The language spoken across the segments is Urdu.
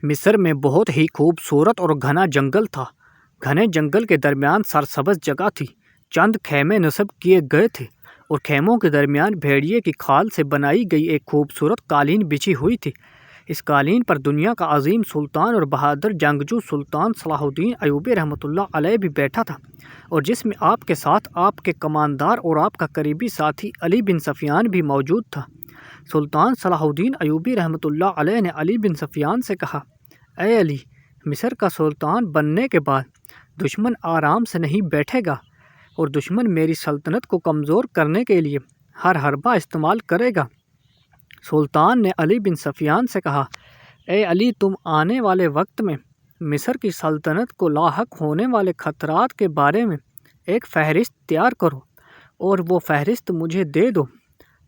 مصر میں بہت ہی خوبصورت اور گھنا جنگل تھا۔ گھنے جنگل کے درمیان سرسبز جگہ تھی۔ چند خیمے نصب کیے گئے تھے اور خیموں کے درمیان بھیڑیے کی کھال سے بنائی گئی ایک خوبصورت قالین بچھی ہوئی تھی۔ اس قالین پر دنیا کا عظیم سلطان اور بہادر جنگجو سلطان صلاح الدین ایوبی رحمۃ اللہ علیہ بھی بیٹھا تھا، اور جس میں آپ کے ساتھ آپ کے کماندار اور آپ کا قریبی ساتھی علی بن سفیان بھی موجود تھا۔ سلطان صلاح الدین ایوبی رحمۃ اللہ علیہ نے علی بن سفیان سے کہا، اے علی، مصر کا سلطان بننے کے بعد دشمن آرام سے نہیں بیٹھے گا اور دشمن میری سلطنت کو کمزور کرنے کے لیے ہر حربہ استعمال کرے گا۔ سلطان نے علی بن سفیان سے کہا، اے علی، تم آنے والے وقت میں مصر کی سلطنت کو لاحق ہونے والے خطرات کے بارے میں ایک فہرست تیار کرو اور وہ فہرست مجھے دے دو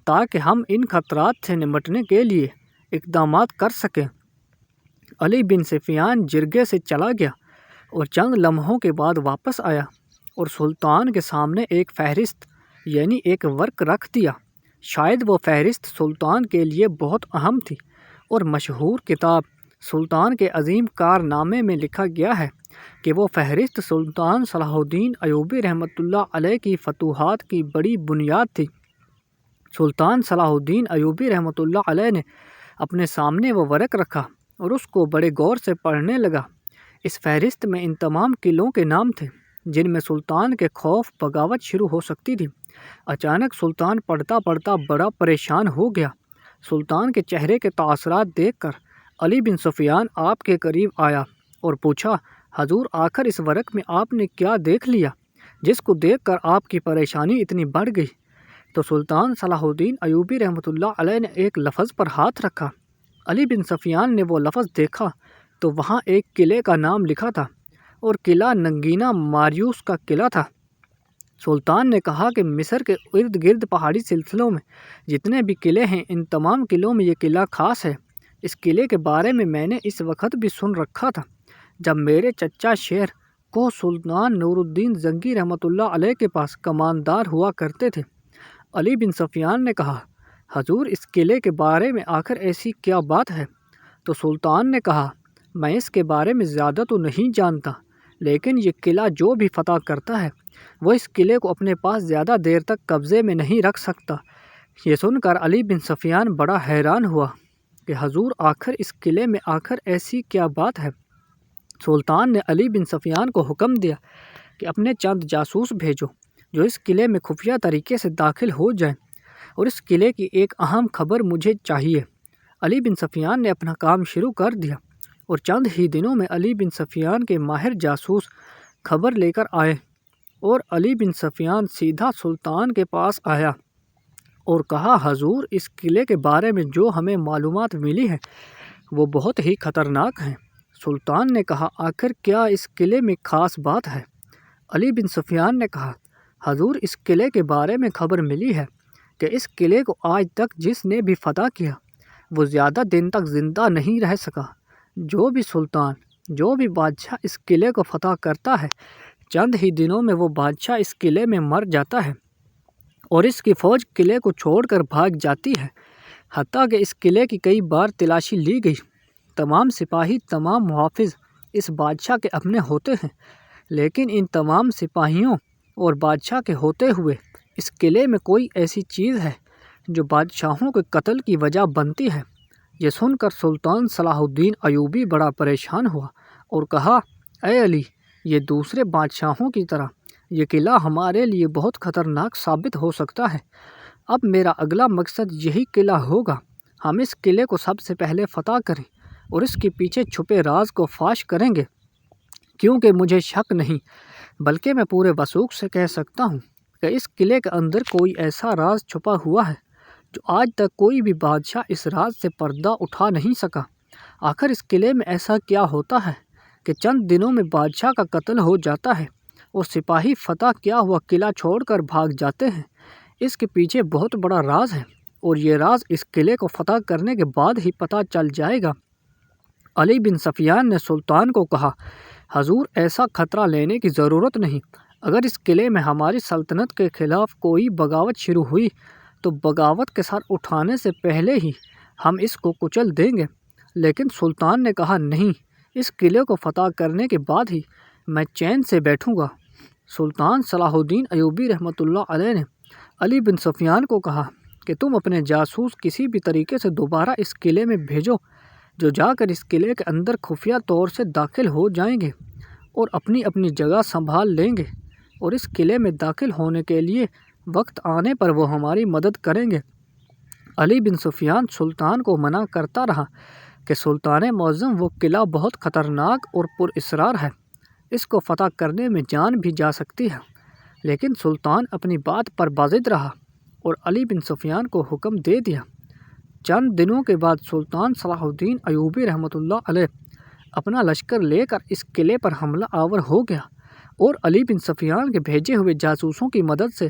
تاکہ ہم ان خطرات سے نمٹنے کے لیے اقدامات کر سکیں۔ علی بن سفیان جرگے سے چلا گیا اور چند لمحوں کے بعد واپس آیا اور سلطان کے سامنے ایک فہرست یعنی ایک ورق رکھ دیا۔ شاید وہ فہرست سلطان کے لیے بہت اہم تھی، اور مشہور کتاب سلطان کے عظیم کارنامے میں لکھا گیا ہے کہ وہ فہرست سلطان صلاح الدین ایوبی رحمۃ اللہ علیہ کی فتوحات کی بڑی بنیاد تھی۔ سلطان صلاح الدین ایوبی رحمۃ اللہ علیہ نے اپنے سامنے وہ ورق رکھا اور اس کو بڑے غور سے پڑھنے لگا۔ اس فہرست میں ان تمام قلعوں کے نام تھے جن میں سلطان کے خوف بغاوت شروع ہو سکتی تھی۔ اچانک سلطان پڑھتا پڑھتا بڑا پریشان ہو گیا۔ سلطان کے چہرے کے تاثرات دیکھ کر علی بن سفیان آپ کے قریب آیا اور پوچھا، حضور، آخر اس ورق میں آپ نے کیا دیکھ لیا جس کو دیکھ کر آپ کی پریشانی اتنی بڑھ گئی؟ تو سلطان صلاح الدین ایوبی رحمۃ اللہ علیہ نے ایک لفظ پر ہاتھ رکھا۔ علی بن سفیان نے وہ لفظ دیکھا تو وہاں ایک قلعے کا نام لکھا تھا، اور قلعہ ننگینا ماریوس کا قلعہ تھا۔ سلطان نے کہا کہ مصر کے ارد گرد پہاڑی سلسلوں میں جتنے بھی قلعے ہیں، ان تمام قلعوں میں یہ قلعہ خاص ہے۔ اس قلعے کے بارے میں میں نے اس وقت بھی سن رکھا تھا جب میرے چچا شیر کو سلطان نور الدین زنگی رحمۃ اللہ علیہ کے پاس کماندار ہوا کرتے تھے۔ علی بن سفیان نے کہا، حضور، اس قلعے کے بارے میں آخر ایسی کیا بات ہے؟ تو سلطان نے کہا، میں اس کے بارے میں زیادہ تو نہیں جانتا، لیکن یہ قلعہ جو بھی فتح کرتا ہے وہ اس قلعے کو اپنے پاس زیادہ دیر تک قبضے میں نہیں رکھ سکتا۔ یہ سن کر علی بن سفیان بڑا حیران ہوا کہ حضور، آخر اس قلعے میں آخر ایسی کیا بات ہے؟ سلطان نے علی بن سفیان کو حکم دیا کہ اپنے چند جاسوس بھیجو جو اس قلعے میں خفیہ طریقے سے داخل ہو جائیں، اور اس قلعے کی ایک اہم خبر مجھے چاہیے۔ علی بن سفیان نے اپنا کام شروع کر دیا، اور چند ہی دنوں میں علی بن سفیان کے ماہر جاسوس خبر لے کر آئے، اور علی بن سفیان سیدھا سلطان کے پاس آیا اور کہا، حضور، اس قلعے کے بارے میں جو ہمیں معلومات ملی ہے وہ بہت ہی خطرناک ہیں۔ سلطان نے کہا، آخر کیا اس قلعے میں خاص بات ہے؟ علی بن سفیان نے کہا، حضور، اس قلعے کے بارے میں خبر ملی ہے کہ اس قلعے کو آج تک جس نے بھی فتح کیا وہ زیادہ دن تک زندہ نہیں رہ سکا۔ جو بھی سلطان، جو بھی بادشاہ اس قلعے کو فتح کرتا ہے، چند ہی دنوں میں وہ بادشاہ اس قلعے میں مر جاتا ہے اور اس کی فوج قلعے کو چھوڑ کر بھاگ جاتی ہے۔ حتیٰ کہ اس قلعے کی کئی بار تلاشی لی گئی۔ تمام سپاہی، تمام محافظ اس بادشاہ کے اپنے ہوتے ہیں، لیکن ان تمام سپاہیوں اور بادشاہ کے ہوتے ہوئے اس قلعے میں کوئی ایسی چیز ہے جو بادشاہوں کے قتل کی وجہ بنتی ہے۔ یہ سن کر سلطان صلاح الدین ایوبی بڑا پریشان ہوا اور کہا، اے علی، یہ دوسرے بادشاہوں کی طرح یہ قلعہ ہمارے لیے بہت خطرناک ثابت ہو سکتا ہے۔ اب میرا اگلا مقصد یہی قلعہ ہوگا۔ ہم اس قلعے کو سب سے پہلے فتح کریں اور اس کے پیچھے چھپے راز کو فاش کریں گے، کیونکہ مجھے شک نہیں بلکہ میں پورے وثوق سے کہہ سکتا ہوں کہ اس قلعے کے اندر کوئی ایسا راز چھپا ہوا ہے جو آج تک کوئی بھی بادشاہ اس راز سے پردہ اٹھا نہیں سکا۔ آخر اس قلعے میں ایسا کیا ہوتا ہے کہ چند دنوں میں بادشاہ کا قتل ہو جاتا ہے اور سپاہی فتح کیا ہوا قلعہ چھوڑ کر بھاگ جاتے ہیں؟ اس کے پیچھے بہت بڑا راز ہے، اور یہ راز اس قلعے کو فتح کرنے کے بعد ہی پتہ چل جائے گا۔ علی بن سفیان نے سلطان کو کہا، حضور، ایسا خطرہ لینے کی ضرورت نہیں۔ اگر اس قلعے میں ہماری سلطنت کے خلاف کوئی بغاوت شروع ہوئی تو بغاوت کے سر اٹھانے سے پہلے ہی ہم اس کو کچل دیں گے، لیکن سلطان نے کہا نہیں، اس قلعے کو فتح کرنے کے بعد ہی میں چین سے بیٹھوں گا۔ سلطان صلاح الدین ایوبی رحمۃ اللہ علیہ نے علی بن سفیان کو کہا کہ تم اپنے جاسوس کسی بھی طریقے سے دوبارہ اس قلعے میں بھیجو، جو جا کر اس قلعے کے اندر خفیہ طور سے داخل ہو جائیں گے اور اپنی اپنی جگہ سنبھال لیں گے، اور اس قلعے میں داخل ہونے کے لیے وقت آنے پر وہ ہماری مدد کریں گے۔ علی بن سفیان سلطان کو منع کرتا رہا کہ سلطان معظم، وہ قلعہ بہت خطرناک اور پر اسرار ہے، اس کو فتح کرنے میں جان بھی جا سکتی ہے۔ لیکن سلطان اپنی بات پر بازد رہا اور علی بن سفیان کو حکم دے دیا۔ چند دنوں کے بعد سلطان صلاح الدین ایوبی رحمۃ اللہ علیہ اپنا لشکر لے کر اس قلعے پر حملہ آور ہو گیا، اور علی بن سفیان کے بھیجے ہوئے جاسوسوں کی مدد سے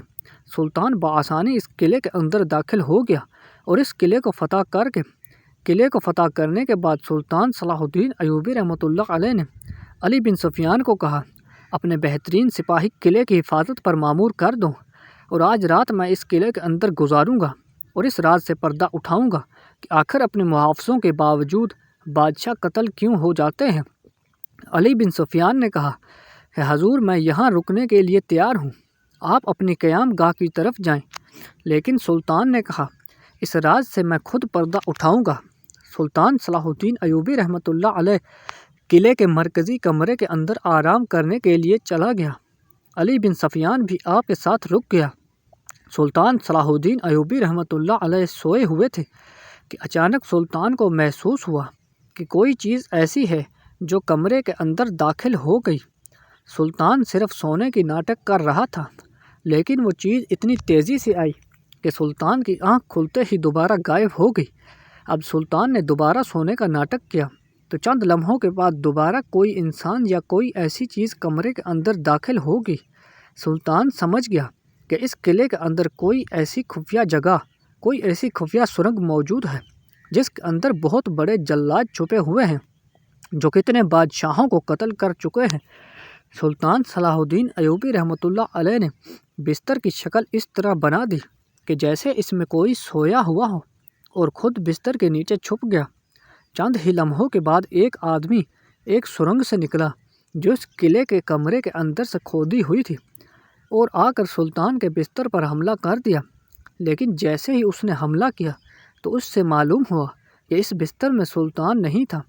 سلطان بآسانی اس قلعے کے اندر داخل ہو گیا، اور اس قلعے کو فتح کرنے کے بعد سلطان صلاح الدین ایوبی رحمۃ اللہ علیہ نے علی بن سفیان کو کہا، اپنے بہترین سپاہی قلعے کی حفاظت پر مامور کر دو، اور آج رات میں اس قلعے کے اندر گزاروں گا، اور اس راز سے پردہ اٹھاؤں گا کہ آخر اپنے محافظوں کے باوجود بادشاہ قتل کیوں ہو جاتے ہیں۔ علی بن سفیان نے کہا کہ حضور، میں یہاں رکنے کے لیے تیار ہوں، آپ اپنی قیام گاہ کی طرف جائیں۔ لیکن سلطان نے کہا، اس راز سے میں خود پردہ اٹھاؤں گا۔ سلطان صلاح الدین ایوبی رحمۃ اللہ علیہ قلعے کے مرکزی کمرے کے اندر آرام کرنے کے لیے چلا گیا۔ علی بن سفیان بھی آپ کے ساتھ رک گیا۔ سلطان صلاح الدین ایوبی رحمۃ اللہ علیہ سوئے ہوئے تھے کہ اچانک سلطان کو محسوس ہوا کہ کوئی چیز ایسی ہے جو کمرے کے اندر داخل ہو گئی۔ سلطان صرف سونے کی ناٹک کر رہا تھا، لیکن وہ چیز اتنی تیزی سے آئی کہ سلطان کی آنکھ کھلتے ہی دوبارہ غائب ہو گئی۔ اب سلطان نے دوبارہ سونے کا ناٹک کیا تو چند لمحوں کے بعد دوبارہ کوئی انسان یا کوئی ایسی چیز کمرے کے اندر داخل ہو گئی۔ سلطان سمجھ گیا کہ اس قلعے کے اندر کوئی ایسی خفیہ سرنگ موجود ہے جس کے اندر بہت بڑے جلاد چھپے ہوئے ہیں جو کتنے بادشاہوں کو قتل کر چکے ہیں۔ سلطان صلاح الدین ایوبی رحمۃ اللہ علیہ نے بستر کی شکل اس طرح بنا دی کہ جیسے اس میں کوئی سویا ہوا ہو، اور خود بستر کے نیچے چھپ گیا۔ چند ہی لمحوں کے بعد ایک آدمی ایک سرنگ سے نکلا جو اس قلعے کے کمرے کے اندر سے کھودی ہوئی تھی، اور آ کر سلطان کے بستر پر حملہ کر دیا۔ لیکن جیسے ہی اس نے حملہ کیا تو اس سے معلوم ہوا کہ اس بستر میں سلطان نہیں تھا،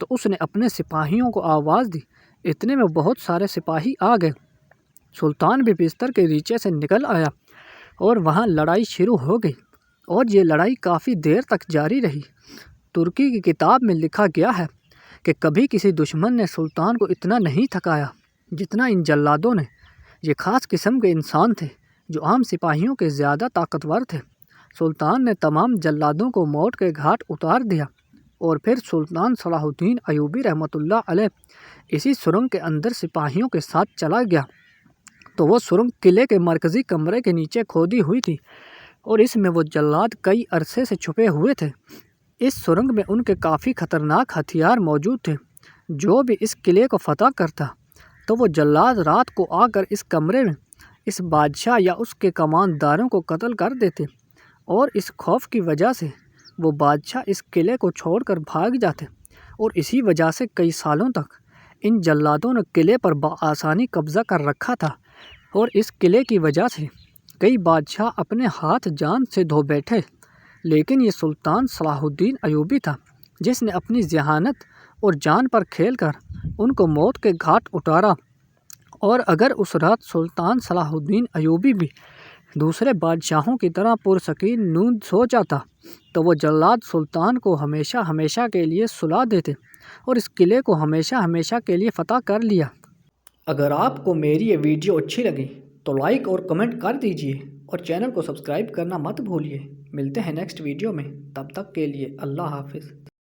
تو اس نے اپنے سپاہیوں کو آواز دی۔ اتنے میں بہت سارے سپاہی آ گئے۔ سلطان بھی بستر کے نیچے سے نکل آیا اور وہاں لڑائی شروع ہو گئی، اور یہ لڑائی کافی دیر تک جاری رہی۔ ترکی کی کتاب میں لکھا گیا ہے کہ کبھی کسی دشمن نے سلطان کو اتنا نہیں تھکایا جتنا ان جلادوں نے۔ یہ خاص قسم کے انسان تھے جو عام سپاہیوں کے زیادہ طاقتور تھے۔ سلطان نے تمام جلادوں کو موت کے گھاٹ اتار دیا، اور پھر سلطان صلاح الدین ایوبی رحمۃ اللہ علیہ اسی سرنگ کے اندر سپاہیوں کے ساتھ چلا گیا۔ تو وہ سرنگ قلعے کے مرکزی کمرے کے نیچے کھودی ہوئی تھی، اور اس میں وہ جلاد کئی عرصے سے چھپے ہوئے تھے۔ اس سرنگ میں ان کے کافی خطرناک ہتھیار موجود تھے۔ جو بھی اس قلعے کو فتح کرتا تو وہ جلاد رات کو آ کر اس کمرے میں اس بادشاہ یا اس کے کمانداروں کو قتل کر دیتے، اور اس خوف کی وجہ سے وہ بادشاہ اس قلعے کو چھوڑ کر بھاگ جاتے، اور اسی وجہ سے کئی سالوں تک ان جلادوں نے قلعے پر بآسانی قبضہ کر رکھا تھا، اور اس قلعے کی وجہ سے کئی بادشاہ اپنے ہاتھ جان سے دھو بیٹھے۔ لیکن یہ سلطان صلاح الدین ایوبی تھا جس نے اپنی ذہانت اور جان پر کھیل کر ان کو موت کے گھاٹ اتارا، اور اگر اس رات سلطان صلاح الدین ایوبی بھی دوسرے بادشاہوں کی طرح پرسکین نیند سو جاتا تو وہ جلاد سلطان کو ہمیشہ ہمیشہ کے لیے سلا دیتے، اور اس قلعے کو ہمیشہ ہمیشہ کے لیے فتح کر لیا۔ اگر آپ کو میری یہ ویڈیو اچھی لگی تو لائک اور کمنٹ کر دیجئے، اور چینل کو سبسکرائب کرنا مت بھولیے۔ ملتے ہیں نیکسٹ ویڈیو میں، تب تک کے لیے اللہ حافظ۔